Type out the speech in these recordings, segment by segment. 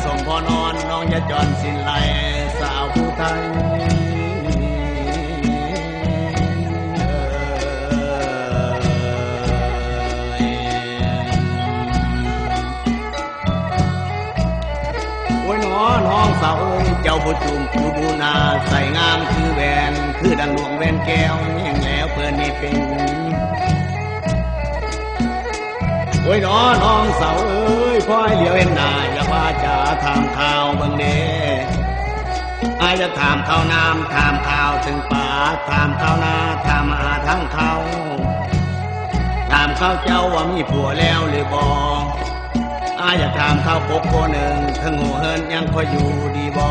ส่งพอนอนน้องอย่าจอนสิ้นไหลสาวผู้ไทยโอ้ยน้องสาวเอ้ยเจ้าผู้จุ่มผู้บูนาใส่งามคือแหวนคือดังดวงแหวนแก้วแห่งแล้วเพื่อนนี่เป็นโอ้ยน้องสาวเอ้ยพ่อยเหลียวเห็นหน้าอย่าว่าจะถามข่าวเบิ่งเด้อายจะถามข่าวน้ำถามข่าวถึงป่าถามข่าวนาถามหาทั้งเขาถามข้าวเจ้าว่ามีผัวแล้วหรือบ่อายจะถามข้าวปกโคหนึ่งทั้งหูเฮินยังคอยอยู่ดีบ่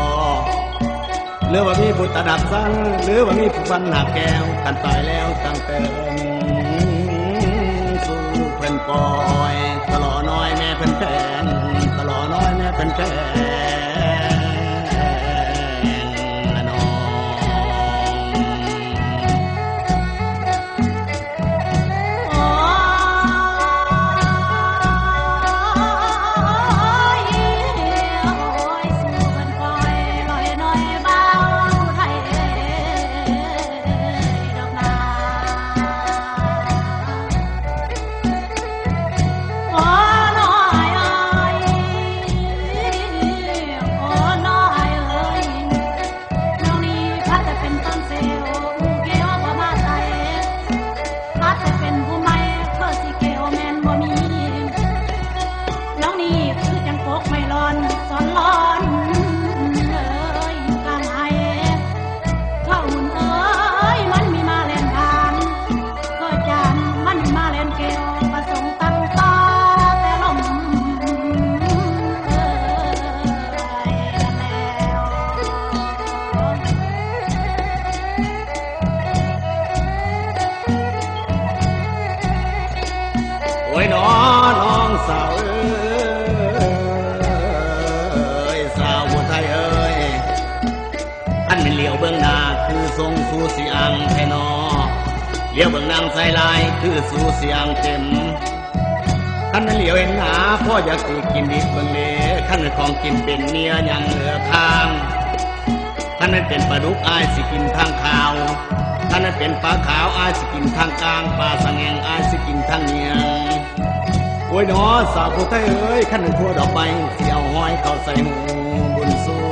หรือว่ามีบุตรดับสั่งหรือว่ามีผู้ฟันหักแก้วกันตายแล้วตั้งแต่สู่เพิ่นปล่อยตลอน้อยแม่เพิ่นแทนตลอน้อยแม่เพิ่นแทนละน้องโอ้ยน้องสาวเอ้ยสาวผู้ไทยเอ้ยท่านเป็นเหลียวเบื้องหน้าคือทรงสู่สีอังแท่นอเหลียวเบื้องนางใส่ลายคือสู่สีอังเต็มท่านเป็นเหลียวเห็นหนาพ่ออยากสิกินดิบเบื้องเลท่านเป็นของกินเป็นเมียยังเหลือข้างท่านนั้นเป็นปลาดุกอายสิกินทางขาวท่านนั้นเป็นปลาขาวอายสิกินทางกลางปลาสังแงงอายสิกินทางเนียงโอ้ยน้อสาวผู้ไทยเอ้ยขั้นเป็นทั่วดอกไม้เสียวห้อยเข้าใส่หูบุญสู้